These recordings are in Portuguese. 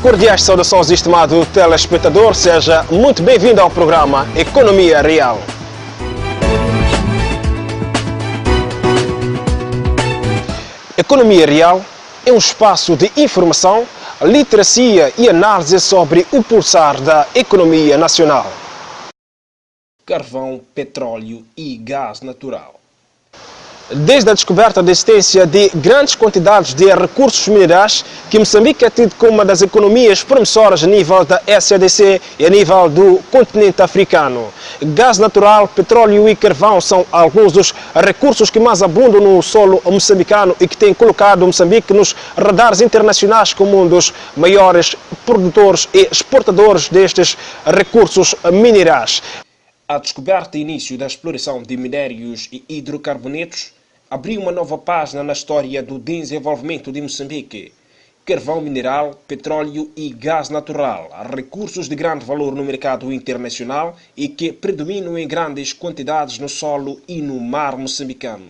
Cordiais saudações, estimado telespectador, seja muito bem-vindo ao programa Economia Real. Economia Real é um espaço de informação, literacia e análise sobre o pulsar da economia nacional. Carvão, petróleo e gás natural. Desde a descoberta da existência de grandes quantidades de recursos minerais, que Moçambique é tido como uma das economias promissoras a nível da SADC e a nível do continente africano. Gás natural, petróleo e carvão são alguns dos recursos que mais abundam no solo moçambicano e que têm colocado Moçambique nos radares internacionais como um dos maiores produtores e exportadores destes recursos minerais. A descoberta e início da exploração de minérios e hidrocarbonetos abriu uma nova página na história do desenvolvimento de Moçambique. Carvão mineral, petróleo e gás natural, recursos de grande valor no mercado internacional e que predominam em grandes quantidades no solo e no mar moçambicano.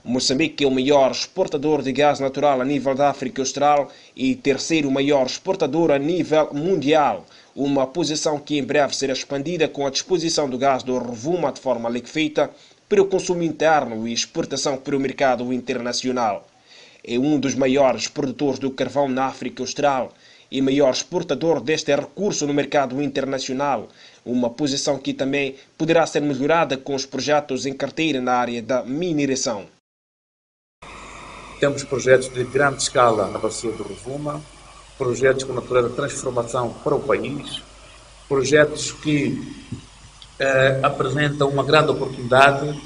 Moçambique é o maior exportador de gás natural a nível da África Austral e terceiro maior exportador a nível mundial, uma posição que em breve será expandida com a disposição do gás do Rovuma de forma liquefeita para o consumo interno e exportação para o mercado internacional. É um dos maiores produtores do carvão na África Austral e maior exportador deste recurso no mercado internacional, uma posição que também poderá ser melhorada com os projetos em carteira na área da mineração. Temos projetos de grande escala na bacia do Rovuma, projetos com natureza de transformação para o país, projetos que apresentam uma grande oportunidade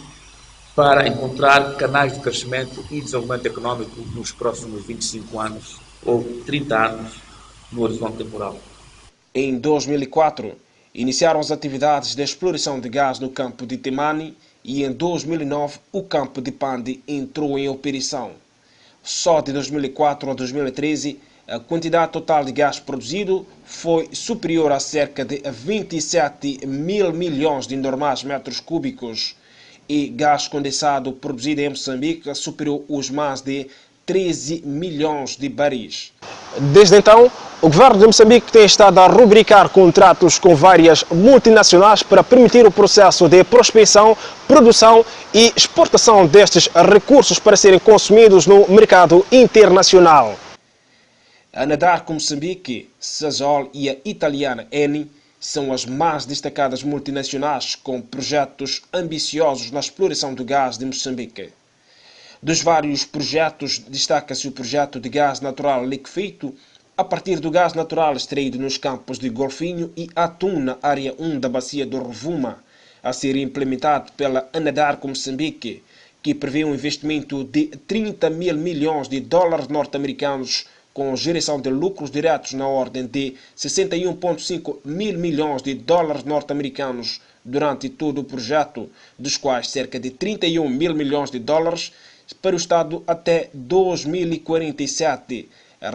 para encontrar canais de crescimento e desenvolvimento econômico nos próximos 25 anos ou 30 anos no horizonte temporal. Em 2004, iniciaram as atividades de exploração de gás no campo de Temane e em 2009 o campo de Pande entrou em operação. Só de 2004 a 2013, a quantidade total de gás produzido foi superior a cerca de 27 mil milhões de normais metros cúbicos e gás condensado produzido em Moçambique superou os mais de 13 milhões de baris. Desde então, o governo de Moçambique tem estado a rubricar contratos com várias multinacionais para permitir o processo de prospecção, produção e exportação destes recursos para serem consumidos no mercado internacional. A Anadarko Moçambique, Sasol e a italiana Eni são as mais destacadas multinacionais com projetos ambiciosos na exploração do gás de Moçambique. Dos vários projetos, destaca-se o projeto de gás natural liquefeito, a partir do gás natural extraído nos campos de Golfinho e Atum, na área 1 da bacia do Rovuma, a ser implementado pela Anadarko Moçambique, que prevê um investimento de 30 mil milhões de dólares norte-americanos com geração de lucros diretos na ordem de 61,5 mil milhões de dólares norte-americanos durante todo o projeto, dos quais cerca de 31 mil milhões de dólares para o Estado até 2047,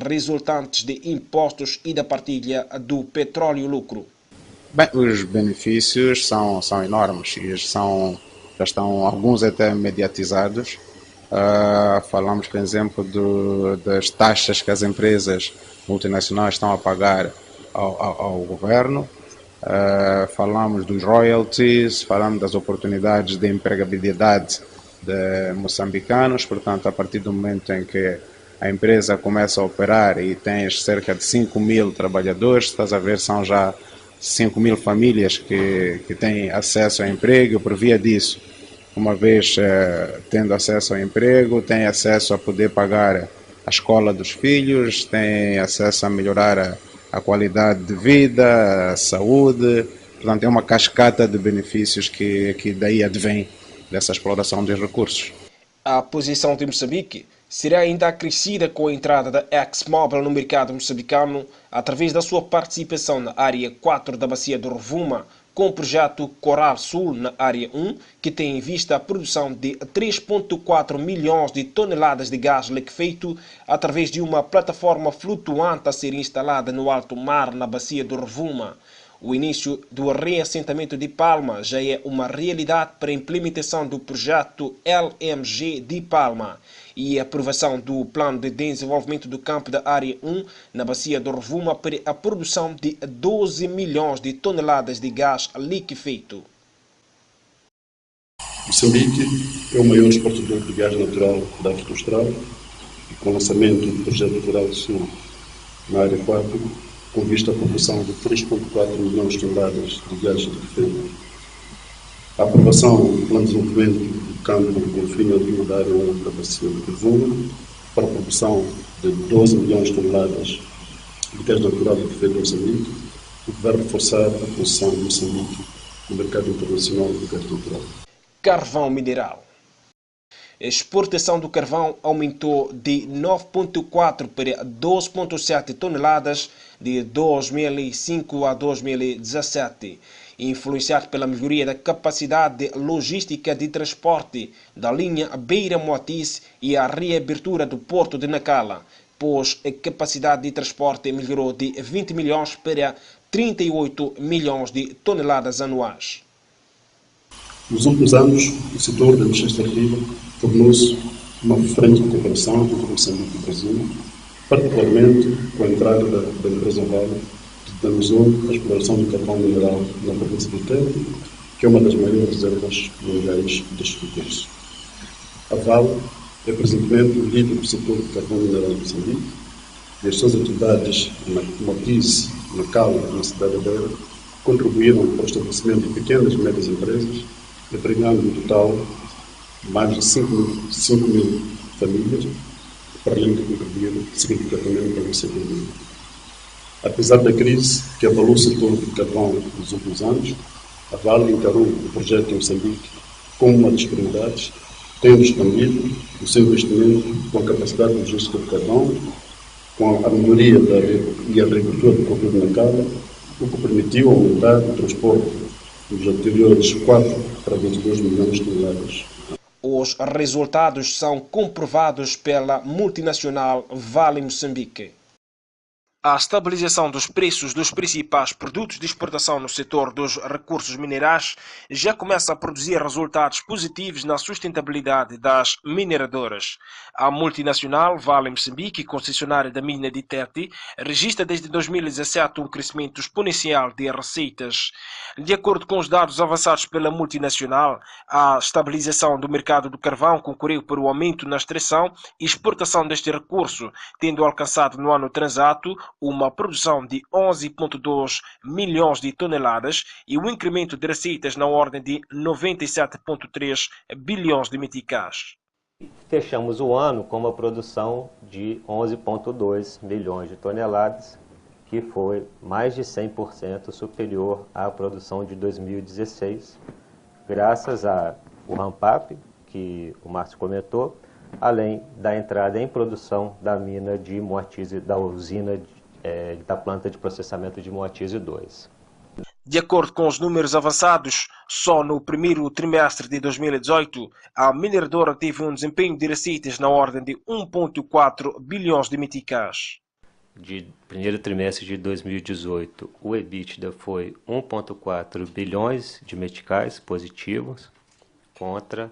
resultantes de impostos e da partilha do petróleo lucro. Bem, os benefícios são enormes e já estão alguns até mediatizados. Falamos, por exemplo, das taxas que as empresas multinacionais estão a pagar ao governo. Falamos dos royalties, falamos das oportunidades de empregabilidade de moçambicanos. Portanto, a partir do momento em que a empresa começa a operar e tens cerca de 5 mil trabalhadores, estás a ver, são já 5 mil famílias que têm acesso ao emprego por via disso. Uma vez tendo acesso ao emprego, tem acesso a poder pagar a escola dos filhos, tem acesso a melhorar a qualidade de vida, a saúde. Portanto, é uma cascata de benefícios que daí advém dessa exploração dos recursos. A posição de Moçambique será ainda acrescida com a entrada da ExMobil no mercado moçambicano através da sua participação na área 4 da bacia do Rovuma, com o projeto Coral Sul na área 1, que tem em vista a produção de 3,4 milhões de toneladas de gás liquefeito através de uma plataforma flutuante a ser instalada no alto mar na bacia do Rovuma. O início do reassentamento de Palma já é uma realidade para a implementação do projeto LMG de Palma e a aprovação do Plano de Desenvolvimento do Campo da Área 1 na Bacia do Rovuma para a produção de 12 milhões de toneladas de gás liquefeito. Moçambique é o maior exportador de gás natural da África Austral e com o lançamento do projeto Rural Sul na área 4, com vista à produção de 3,4 milhões de toneladas de gás liquefeito. A aprovação do Plano de Desenvolvimento do Campo com fim ao rio da área 1 da Bacia do Rovuma para a produção de 12 milhões de toneladas de gás natural liquefeito em Moçambique, o que vai reforçar a posição de Moçambique no mercado internacional de gás natural. Carvão mineral. A exportação do carvão aumentou de 9,4 para 12,7 toneladas de 2005 a 2017, influenciado pela melhoria da capacidade logística de transporte da linha Beira-Moatize e a reabertura do porto de Nacala, pois a capacidade de transporte melhorou de 20 milhões para 38 milhões de toneladas anuais. Nos últimos anos, o setor da indústria extrativa tornou-se uma referente de cooperação entre Moçambique e o Brasil, particularmente com a entrada da empresa Vale, que dinamizou a exploração do carvão mineral na província do Tete, que é uma das maiores reservas minerais deste recurso. A Vale é presentemente o líder do setor de carvão mineral em Moçambique e as suas atividades na Moatize, Nacala e na cidade de Beira contribuíram para o estabelecimento de pequenas e médias empresas, empregando no total mais de 5 mil famílias, para além de contribuir significativamente para essa economia. Apesar da crise que abalou o setor do carvão nos últimos anos, a Vale encarou o projeto em Moçambique como uma das prioridades, tendo expandido o seu investimento com a capacidade logística do carvão, com a melhoria e a reabertura do porto de Nacala, o que permitiu aumentar o transporte dos anteriores 4 para 22 milhões de toneladas. Os resultados são comprovados pela multinacional Vale Moçambique. A estabilização dos preços dos principais produtos de exportação no setor dos recursos minerais já começa a produzir resultados positivos na sustentabilidade das mineradoras. A multinacional Vale Moçambique, concessionária da mina de Tete, registra desde 2017 um crescimento exponencial de receitas. De acordo com os dados avançados pela multinacional, a estabilização do mercado do carvão concorreu para o aumento na extração e exportação deste recurso, tendo alcançado no ano transato uma produção de 11,2 milhões de toneladas e um incremento de receitas na ordem de 97,3 bilhões de meticais. Fechamos o ano com uma produção de 11,2 milhões de toneladas, que foi mais de 100% superior à produção de 2016, graças ao ramp-up, que o Márcio comentou, além da entrada em produção da mina de Moatize, da usina da planta de processamento de Moatize 2. De acordo com os números avançados, só no primeiro trimestre de 2018, a mineradora teve um desempenho de receitas na ordem de 1,4 bilhões de meticais. De primeiro trimestre de 2018, o EBITDA foi 1,4 bilhões de meticais positivos, contra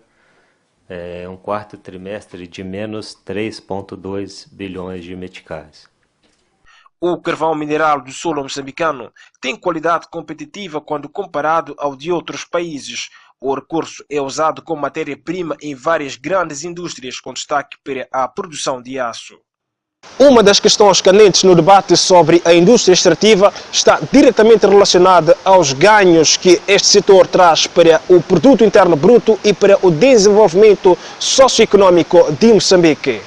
um quarto trimestre de menos 3,2 bilhões de meticais. O carvão mineral do solo moçambicano tem qualidade competitiva quando comparado ao de outros países. O recurso é usado como matéria-prima em várias grandes indústrias, com destaque para a produção de aço. Uma das questões candentes no debate sobre a indústria extrativa está diretamente relacionada aos ganhos que este setor traz para o produto interno bruto e para o desenvolvimento socioeconômico de Moçambique.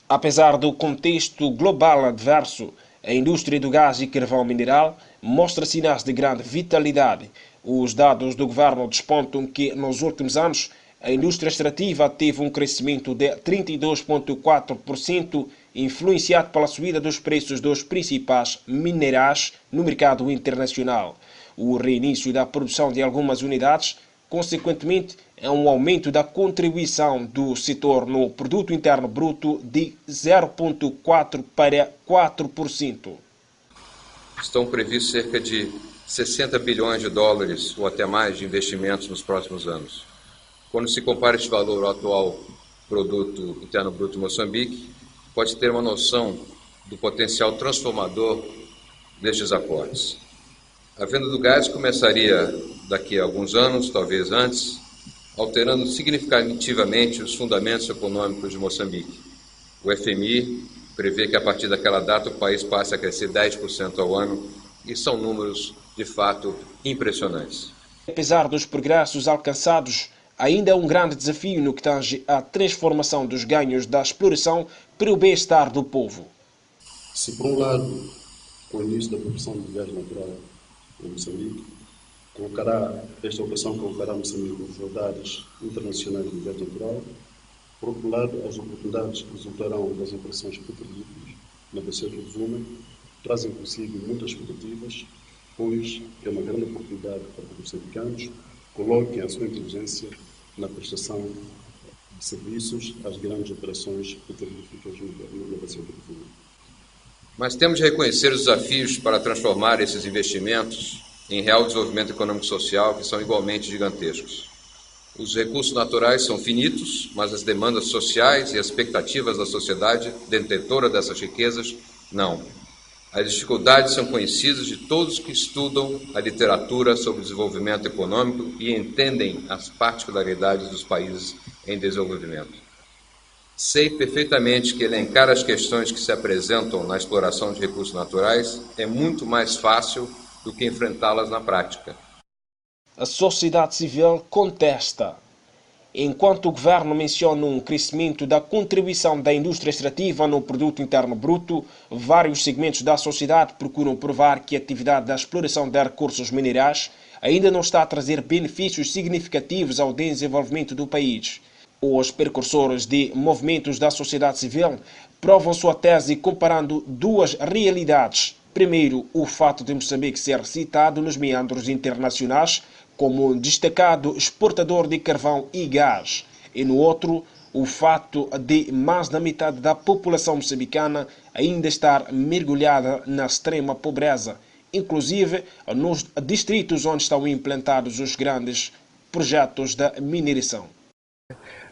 Apesar do contexto global adverso, a indústria do gás e carvão mineral mostra sinais de grande vitalidade. Os dados do governo despontam que, nos últimos anos, a indústria extrativa teve um crescimento de 32,4%, influenciado pela subida dos preços dos principais minerais no mercado internacional. O reinício da produção de algumas unidades, consequentemente, é um aumento da contribuição do setor no produto interno bruto de 0,4% para 4%. estão previstos cerca de 60 bilhões de dólares ou até mais de investimentos nos próximos anos. Quando se compara este valor ao atual Produto Interno Bruto de Moçambique, pode ter uma noção do potencial transformador destes aportes. A venda do gás começaria daqui a alguns anos, talvez antes, alterando significativamente os fundamentos econômicos de Moçambique. O FMI prevê que a partir daquela data o país passe a crescer 10% ao ano, e são números de fato impressionantes. Apesar dos progressos alcançados, ainda é um grande desafio no que tange à transformação dos ganhos da exploração para o bem-estar do povo. Se por um lado, com o início da produção de gás natural em Moçambique, esta operação colocará Moçambique nos radares internacionais de gás natural, por outro lado, as oportunidades que resultarão das operações petrolíferas na bacia do Rovuma trazem consigo muitas expectativas, pois é uma grande oportunidade para que os moçambicanos coloquem a sua inteligência na prestação de serviços às grandes operações petrolíferas na bacia do Rovuma. Mas temos de reconhecer os desafios para transformar esses investimentos em real desenvolvimento econômico e social, que são igualmente gigantescos. Os recursos naturais são finitos, mas as demandas sociais e as expectativas da sociedade detentora dessas riquezas, não. As dificuldades são conhecidas de todos que estudam a literatura sobre desenvolvimento econômico e entendem as particularidades dos países em desenvolvimento. Sei perfeitamente que elencar as questões que se apresentam na exploração de recursos naturais é muito mais fácil do que enfrentá-las na prática. A sociedade civil contesta. Enquanto o governo menciona um crescimento da contribuição da indústria extrativa no produto interno bruto, vários segmentos da sociedade procuram provar que a atividade da exploração de recursos minerais ainda não está a trazer benefícios significativos ao desenvolvimento do país. Os precursores de movimentos da sociedade civil provam sua tese comparando duas realidades. Primeiro, o fato de Moçambique ser citado nos meandros internacionais como um destacado exportador de carvão e gás. E no outro, o fato de mais da metade da população moçambicana ainda estar mergulhada na extrema pobreza, inclusive nos distritos onde estão implantados os grandes projetos da mineração.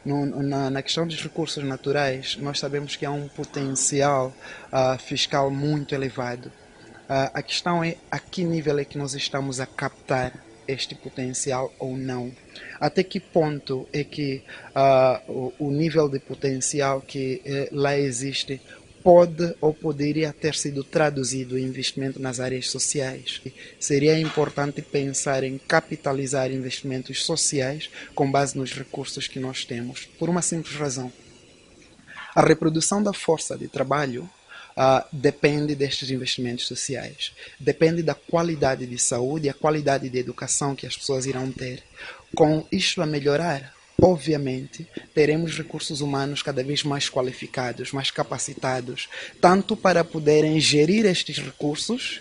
Na questão dos recursos naturais, nós sabemos que há um potencial fiscal muito elevado. A questão é a que nível é que nós estamos a captar este potencial ou não. Até que ponto é que o nível de potencial que lá existe pode ou poderia ter sido traduzido em investimento nas áreas sociais. Seria importante pensar em capitalizar investimentos sociais com base nos recursos que nós temos, por uma simples razão. A reprodução da força de trabalho depende destes investimentos sociais. Depende da qualidade de saúde e a qualidade de educação que as pessoas irão ter. Com isto a melhorar, obviamente, teremos recursos humanos cada vez mais qualificados, mais capacitados, tanto para poderem gerir estes recursos,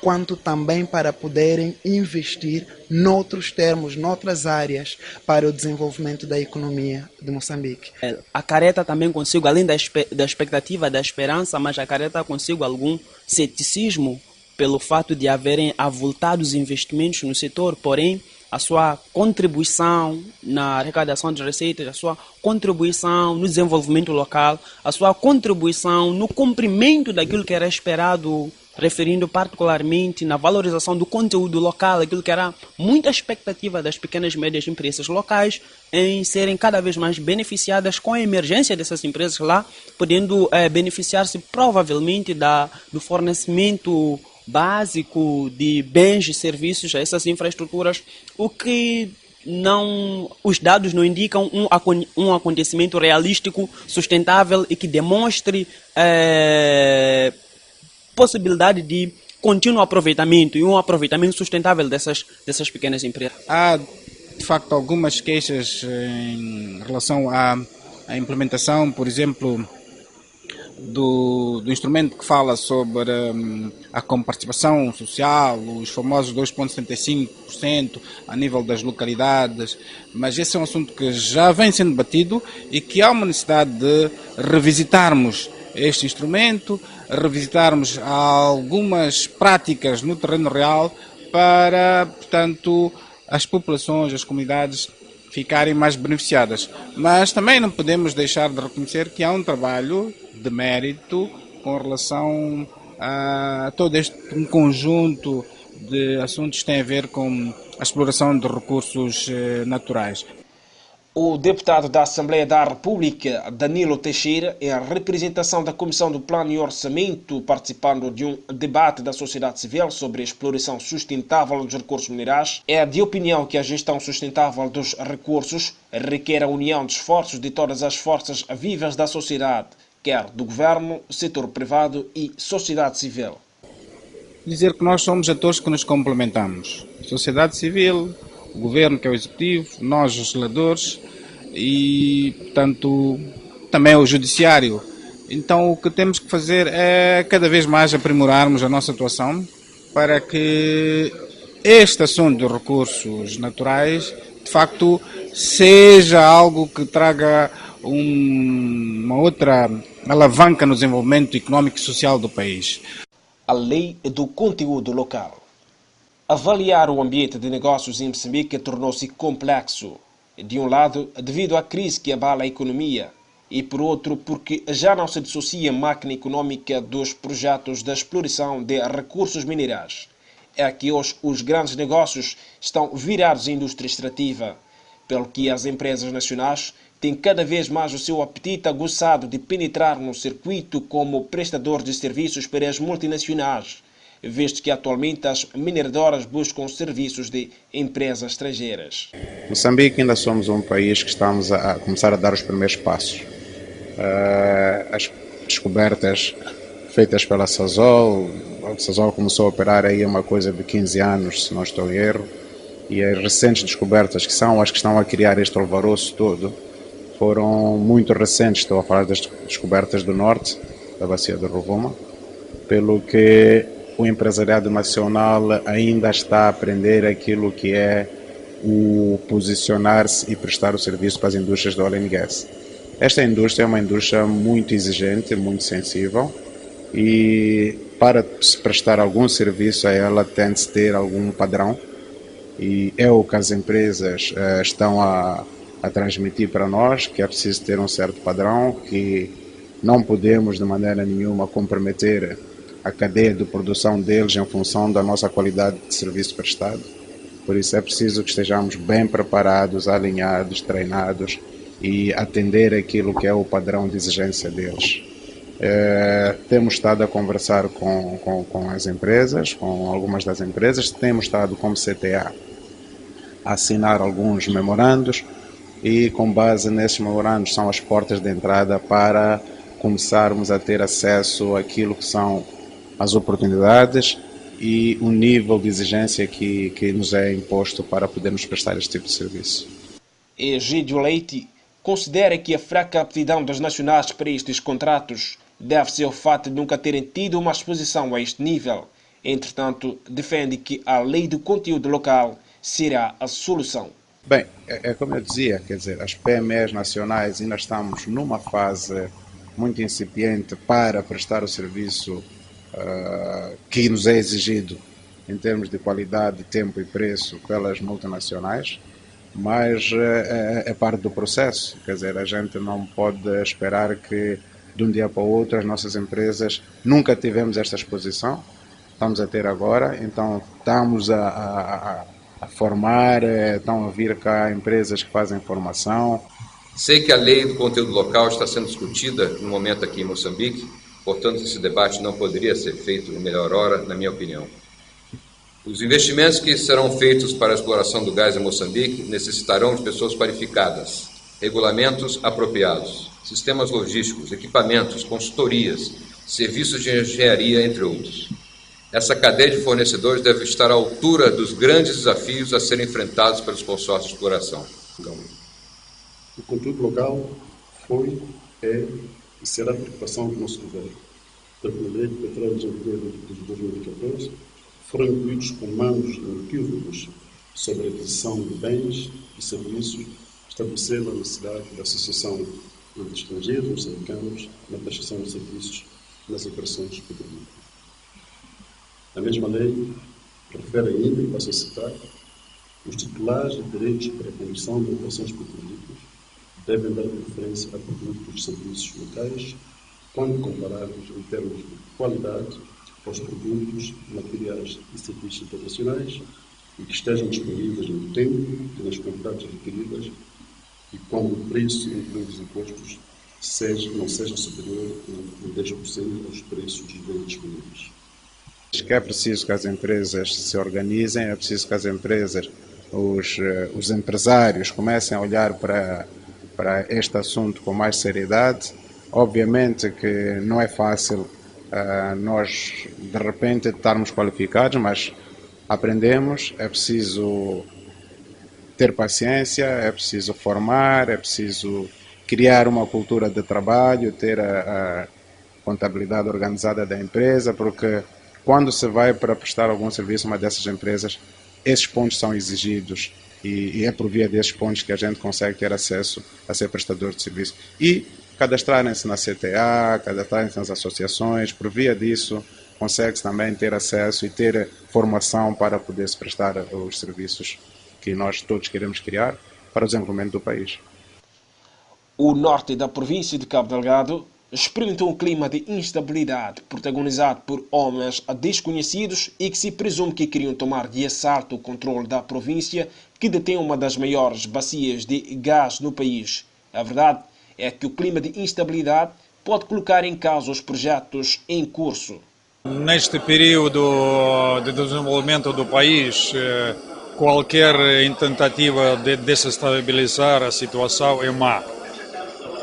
quanto também para poderem investir noutros termos, noutras áreas, para o desenvolvimento da economia de Moçambique. Acarreta também consigo, além da expectativa, da esperança, mas acarreta consigo algum ceticismo pelo fato de haverem avultados investimentos no setor, porém, a sua contribuição na arrecadação de receitas, a sua contribuição no desenvolvimento local, a sua contribuição no cumprimento daquilo que era esperado, referindo particularmente na valorização do conteúdo local, aquilo que era muita expectativa das pequenas e médias empresas locais em serem cada vez mais beneficiadas com a emergência dessas empresas lá, podendo beneficiar-se provavelmente do fornecimento básico de bens e serviços a essas infraestruturas, o que os dados não indicam um acontecimento realístico, sustentável e que demonstre possibilidade de contínuo aproveitamento e um aproveitamento sustentável dessas pequenas empresas. Há, de facto, algumas queixas em relação à implementação, por exemplo, do instrumento que fala sobre a comparticipação social, os famosos 2,75% a nível das localidades, mas esse é um assunto que já vem sendo debatido e que há uma necessidade de revisitarmos este instrumento, revisitarmos algumas práticas no terreno real para, portanto, as populações, as comunidades ficarem mais beneficiadas. Mas também não podemos deixar de reconhecer que há um trabalho de mérito com relação a todo um conjunto de assuntos que têm a ver com a exploração de recursos naturais. O deputado da Assembleia da República, Danilo Teixeira, em representação da Comissão do Plano e Orçamento, participando de um debate da sociedade civil sobre a exploração sustentável dos recursos minerais, é de opinião que a gestão sustentável dos recursos requer a união de esforços de todas as forças vivas da sociedade, quer do governo, setor privado e sociedade civil. Dizer que nós somos atores que nos complementamos. Sociedade civil, o governo, que é o executivo, nós, os legisladores, e, portanto, também o judiciário. Então, o que temos que fazer é cada vez mais aprimorarmos a nossa atuação para que este assunto dos recursos naturais, de facto, seja algo que traga uma outra alavanca no desenvolvimento económico e social do país. A lei do conteúdo local. Avaliar o ambiente de negócios em Moçambique tornou-se complexo. De um lado, devido à crise que abala a economia, e por outro, porque já não se dissocia a máquina econômica dos projetos de exploração de recursos minerais. É que hoje os grandes negócios estão virados à indústria extrativa, pelo que as empresas nacionais têm cada vez mais o seu apetite aguçado de penetrar no circuito como prestador de serviços para as multinacionais, visto que atualmente as mineradoras buscam serviços de empresas estrangeiras. Moçambique ainda somos um país que estamos a começar a dar os primeiros passos. As descobertas feitas pela Sasol, a Sasol começou a operar aí uma coisa de 15 anos, se não estou em erro, e as recentes descobertas, que são as que estão a criar este alvoroço todo, foram muito recentes. Estou a falar das descobertas do norte, da bacia do Rovuma, pelo que o empresariado nacional ainda está a aprender aquilo que é o posicionar-se e prestar o serviço para as indústrias do oil and gas. Esta indústria é uma indústria muito exigente, muito sensível, e para se prestar algum serviço a ela tem de ter algum padrão, e é o que as empresas estão a transmitir para nós, que é preciso ter um certo padrão, que não podemos de maneira nenhuma comprometer a cadeia de produção deles em função da nossa qualidade de serviço prestado. Por isso é preciso que estejamos bem preparados, alinhados, treinados e atender aquilo que é o padrão de exigência deles. Temos estado a conversar com as empresas, com algumas das empresas, temos estado como CTA a assinar alguns memorandos e com base nesses memorandos são as portas de entrada para começarmos a ter acesso àquilo que são as oportunidades e o nível de exigência que nos é imposto para podermos prestar este tipo de serviço. Egídio Leite considera que a fraca aptidão das nacionais para estes contratos deve-se ao fato de nunca terem tido uma exposição a este nível. Entretanto, defende que a lei do conteúdo local será a solução. Bem, é como eu dizia, quer dizer, as PMEs nacionais ainda estamos numa fase muito incipiente para prestar o serviço que nos é exigido em termos de qualidade, tempo e preço pelas multinacionais, mas é parte do processo. Quer dizer, a gente não pode esperar que de um dia para o outro as nossas empresas, nunca tivemos esta exposição, estamos a ter agora, então estamos a formar, estão a vir cá empresas que fazem formação. Sei que a lei do conteúdo local está sendo discutida no momento aqui em Moçambique, portanto esse debate não poderia ser feito em melhor hora, na minha opinião. Os investimentos que serão feitos para a exploração do gás em Moçambique necessitarão de pessoas qualificadas, regulamentos apropriados, sistemas logísticos, equipamentos, consultorias, serviços de engenharia, entre outros. Essa cadeia de fornecedores deve estar à altura dos grandes desafios a serem enfrentados pelos consórcios de exploração. O conteúdo local foi, é e será a preocupação do nosso governo. Tanto na lei de petróleos em vigor de 2014, foram incluídos comandos inequívocos sobre a aquisição de bens e serviços, estabelecendo a necessidade da associação entre estrangeiros e moçambicanos na prestação de serviços nas operações petrolíferas. A mesma lei refere ainda, e passo a citar, os titulares de direitos para a condução de operações petrolíferas devem dar preferência a produtos de serviços locais quando comparados em termos de qualidade aos produtos, materiais e serviços internacionais e que estejam disponíveis no tempo e nas quantidades requeridas e quando o preço, incluindo os impostos, não seja superior em 10% aos preços dos bens disponíveis. Que é preciso que as empresas se organizem, é preciso que as empresas, os empresários comecem a olhar para este assunto com mais seriedade. Obviamente que não é fácil nós de repente estarmos qualificados, mas aprendemos, é preciso ter paciência, é preciso formar, é preciso criar uma cultura de trabalho, ter a contabilidade organizada da empresa, porque quando se vai para prestar algum serviço a uma dessas empresas, esses pontos são exigidos e é por via desses pontos que a gente consegue ter acesso a ser prestador de serviço. E cadastrarem-se na CTA, cadastrarem-se nas associações, por via disso consegue-se também ter acesso e ter formação para poder se prestar os serviços que nós todos queremos criar para o desenvolvimento do país. O norte da província de Cabo Delgado experimentou um clima de instabilidade protagonizado por homens desconhecidos e que se presume que queriam tomar de assalto o controle da província, que detém uma das maiores bacias de gás no país. A verdade é que o clima de instabilidade pode colocar em causa os projetos em curso. Neste período de desenvolvimento do país, qualquer tentativa de desestabilizar a situação é má,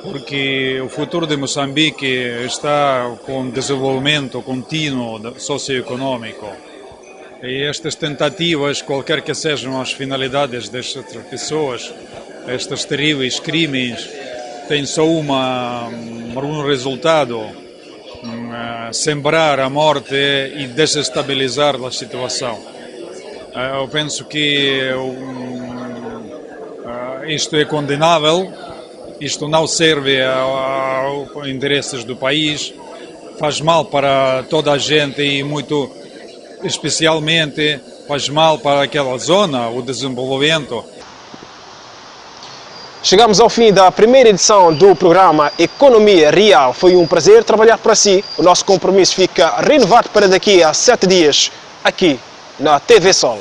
porque o futuro de Moçambique está com desenvolvimento contínuo socioeconômico. E estas tentativas, qualquer que sejam as finalidades destas pessoas, estes terríveis crimes, têm só um resultado: sembrar a morte e desestabilizar a situação. Eu penso que isto é condenável, isto não serve aos interesses do país, faz mal para toda a gente e muito especialmente faz mal para aquela zona, o desenvolvimento. Chegamos ao fim da primeira edição do programa Economia Real. Foi um prazer trabalhar para si. O nosso compromisso fica renovado para daqui a 7 dias, aqui na TV Sol.